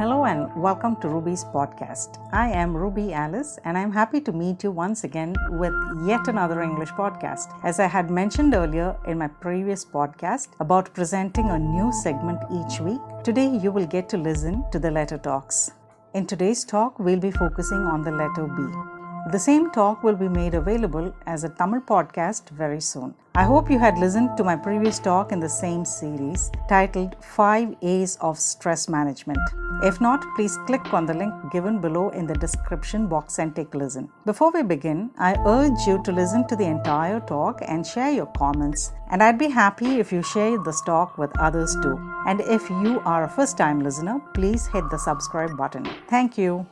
Hello and welcome to Ruby's podcast. I am Ruby Alice and I'm happy to meet you once again with yet another English podcast. As I had mentioned earlier in my previous podcast about presenting a new segment each week, today you will get to listen to the letter talks. In today's talk, we'll be focusing on the letter B. The same talk will be made available as a Tamil podcast very soon. I hope you had listened to my previous talk in the same series titled 5 A's of Stress Management. If not, please click on the link given below in the description box and take a listen. Before we begin, I urge you to listen to the entire talk and share your comments. And I'd be happy if you share this talk with others too. And if you are a first-time listener, please hit the subscribe button. Thank you.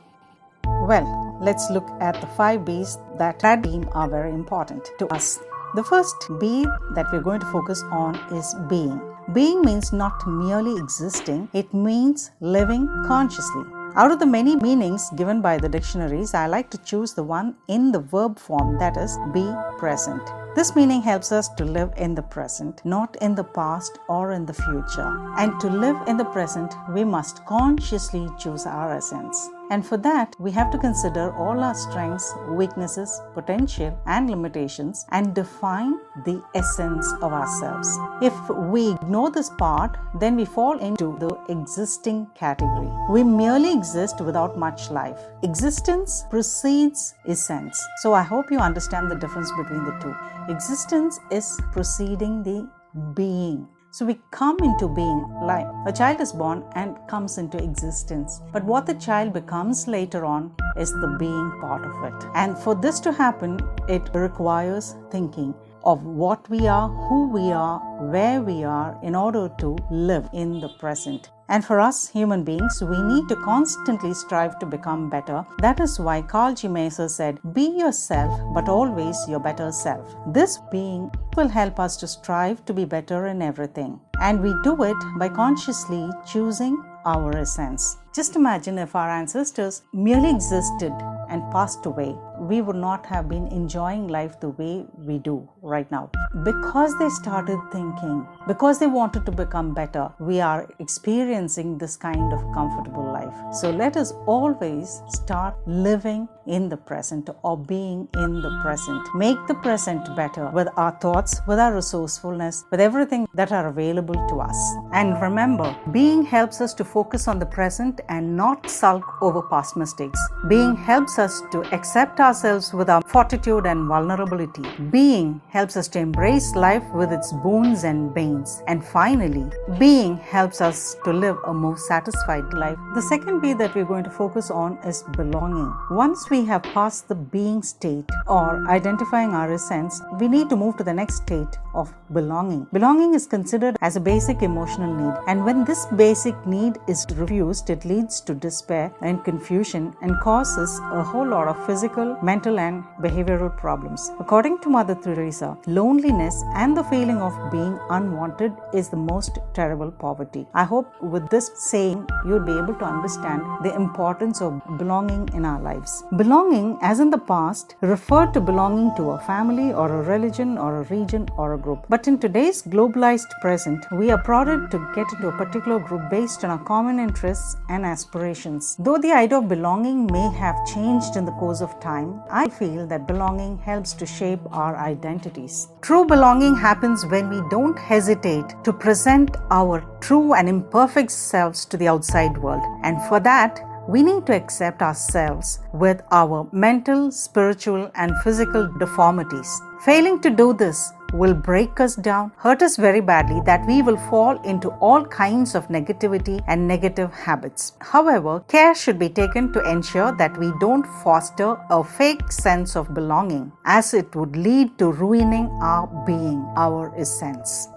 Well, let's look at the 5 B's that deem are very important to us. The first B that we're going to focus on is being. Being means not merely existing, it means living consciously. Out of the many meanings given by the dictionaries, I like to choose the one in the verb form, that is, be present. This meaning helps us to live in the present, not in the past or in the future. And to live in the present, we must consciously choose our essence. And for that, we have to consider all our strengths, weaknesses, potential, and limitations and define the essence of ourselves. If we ignore this part, then we fall into the existing category. We merely exist without much life. Existence precedes essence. So I hope you understand the difference between the two. Existence is preceding the being. So we come into being, like a child is born and comes into existence. But what the child becomes later on is the being part of it. And for this to happen, it requires thinking of what we are, who we are, where we are in order to live in the present. And for us human beings, we need to constantly strive to become better. That is why Carl G. Maser said, be yourself, but always your better self. This being will help us to strive to be better in everything. And we do it by consciously choosing our essence. Just imagine if our ancestors merely existed and passed away, we would not have been enjoying life the way we do right now. Because they started thinking, because they wanted to become better, we are experiencing this kind of comfortable life. So let us always start living in the present or being in the present. Make the present better with our thoughts, with our resourcefulness, with everything that are available to us. And remember, being helps us to focus on the present and not sulk over past mistakes. Being helps us to accept ourselves with our fortitude and vulnerability. Being helps us to embrace life with its boons and banes. And finally, being helps us to live a more satisfied life. The second B that we're going to focus on is belonging. Once we have passed the being state or identifying our essence, we need to move to the next state of belonging. Belonging is considered as a basic emotional need. And when this basic need is refused, it leads to despair and confusion and causes a whole lot of physical, mental and behavioral problems. According to Mother Teresa, loneliness and the feeling of being unwanted is the most terrible poverty. I hope with this saying you'll be able to understand the importance of belonging in our lives. Belonging, as in the past, referred to belonging to a family or a religion or a region or a group. But in today's globalized present, we are prodded to get into a particular group based on our common interests and aspirations. Though the idea of belonging may have changed in the course of time, I feel that belonging helps to shape our identities. True belonging happens when we don't hesitate to present our true and imperfect selves to the outside world. And for that, we need to accept ourselves with our mental, spiritual, and physical deformities. Failing to do this will break us down, hurt us very badly, that we will fall into all kinds of negativity and negative habits. However, care should be taken to ensure that we don't foster a fake sense of belonging, as it would lead to ruining our being, our essence.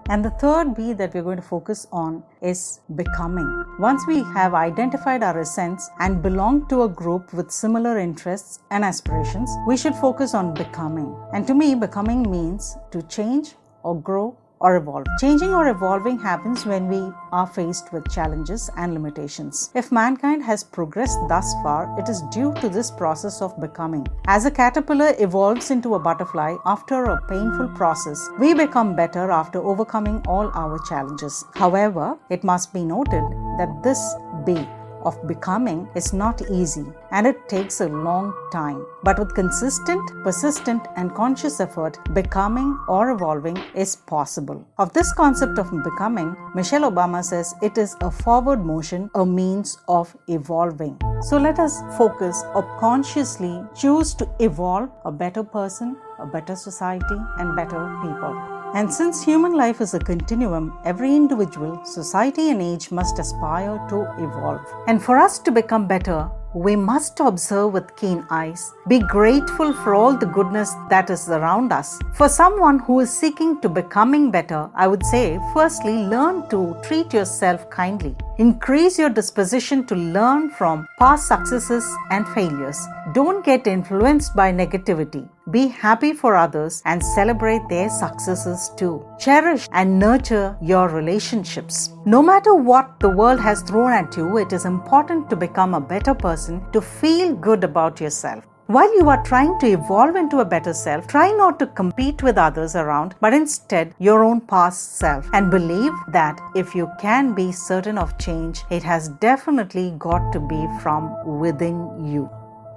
And the third B that we're going to focus on is becoming. Once we have identified our essence and belong to a group with similar interests and aspirations, we should focus on becoming. And to me, becoming means to change or grow or evolve. Changing or evolving happens when we are faced with challenges and limitations. If mankind has progressed thus far, it is due to this process of becoming. As a caterpillar evolves into a butterfly after a painful process, we become better after overcoming all our challenges. However, it must be noted that this B of becoming is not easy and it takes a long time. But with consistent, persistent, and conscious effort, becoming or evolving is possible. Of this concept of becoming, Michelle Obama says it is a forward motion, a means of evolving. So let us focus or consciously choose to evolve a better person, a better society, and better people. And since human life is a continuum, every individual, society, and age must aspire to evolve. And for us to become better, we must observe with keen eyes, be grateful for all the goodness that is around us. For someone who is seeking to becoming better, I would say, firstly, learn to treat yourself kindly. Increase your disposition to learn from past successes and failures. Don't get influenced by negativity. Be happy for others and celebrate their successes too. Cherish and nurture your relationships. No matter what the world has thrown at you, it is important to become a better person, to feel good about yourself. While you are trying to evolve into a better self, try not to compete with others around, but instead your own past self. And believe that if you can be certain of change, it has definitely got to be from within you.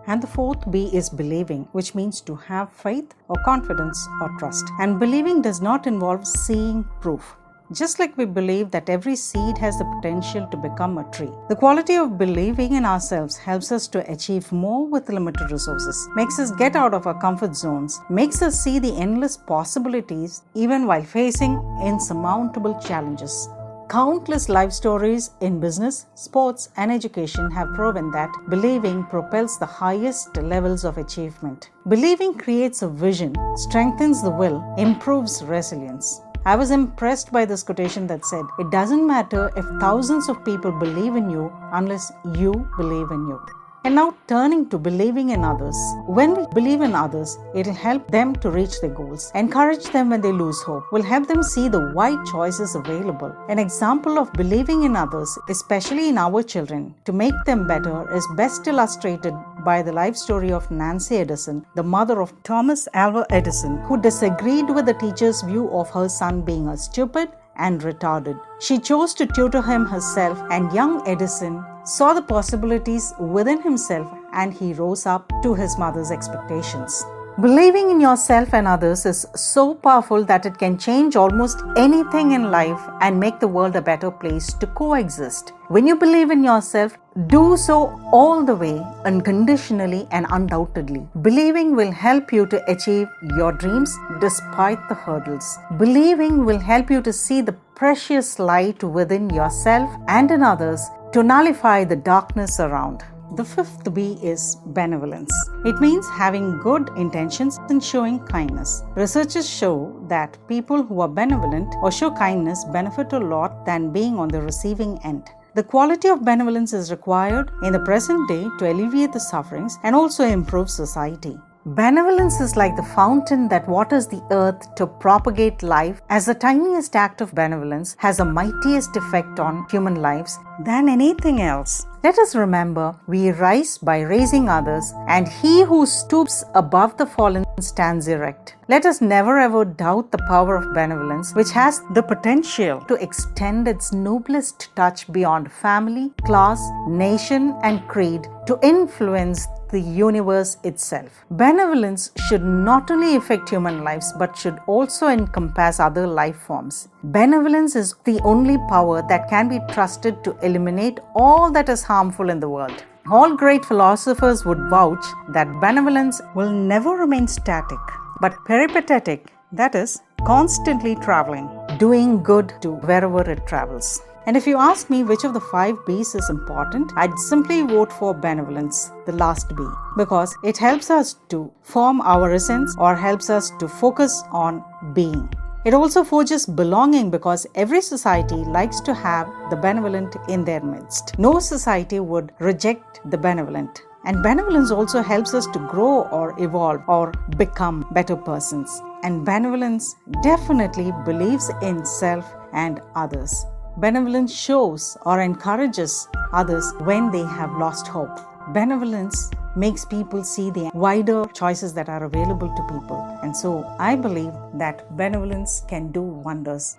And the fourth B is believing, which means to have faith or confidence or trust. And believing does not involve seeing proof. Just like we believe that every seed has the potential to become a tree. The quality of believing in ourselves helps us to achieve more with limited resources, makes us get out of our comfort zones, makes us see the endless possibilities even while facing insurmountable challenges. Countless life stories in business, sports, and education have proven that believing propels the highest levels of achievement. Believing creates a vision, strengthens the will, improves resilience. I was impressed by this quotation that said, "It doesn't matter if thousands of people believe in you unless you believe in you." And now turning to believing in others. When we believe in others, it will help them to reach their goals, encourage them when they lose hope, will help them see the wide choices available. An example of believing in others, especially in our children, to make them better is best illustrated by the life story of Nancy Edison, the mother of Thomas Alva Edison, who disagreed with the teacher's view of her son being a stupid and retarded. She chose to tutor him herself, and young Edison saw the possibilities within himself and he rose up to his mother's expectations. Believing in yourself and others is so powerful that it can change almost anything in life and make the world a better place to coexist. When you believe in yourself, do so all the way, unconditionally and undoubtedly. Believing will help you to achieve your dreams despite the hurdles. Believing will help you to see the precious light within yourself and in others, to nullify the darkness around. The fifth B is benevolence. It means having good intentions and showing kindness. Researchers show that people who are benevolent or show kindness benefit a lot than being on the receiving end. The quality of benevolence is required in the present day to alleviate the sufferings and also improve society. Benevolence is like the fountain that waters the earth to propagate life, as the tiniest act of benevolence has a mightiest effect on human lives than anything else. Let us remember, we rise by raising others, and he who stoops above the fallen stands erect. Let us never ever doubt the power of benevolence, which has the potential to extend its noblest touch beyond family, class, nation, and creed to influence the universe itself. Benevolence should not only affect human lives but should also encompass other life forms. Benevolence is the only power that can be trusted to eliminate all that is harmful in the world. All great philosophers would vouch that benevolence will never remain static, but peripatetic, that is, constantly traveling, doing good to wherever it travels. And if you ask me which of the 5 B's is important, I'd simply vote for benevolence, the last B, because it helps us to form our essence or helps us to focus on being. It also forges belonging because every society likes to have the benevolent in their midst. No society would reject the benevolent. And benevolence also helps us to grow or evolve or become better persons. And benevolence definitely believes in self and others. Benevolence shows or encourages others when they have lost hope. Benevolence makes people see the wider choices that are available to people. And so I believe that benevolence can do wonders.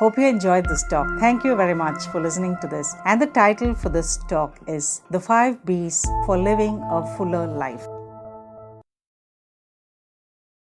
Hope you enjoyed this talk. Thank you very much for listening to this. And the title for this talk is The 5 B's for Living a Fuller Life.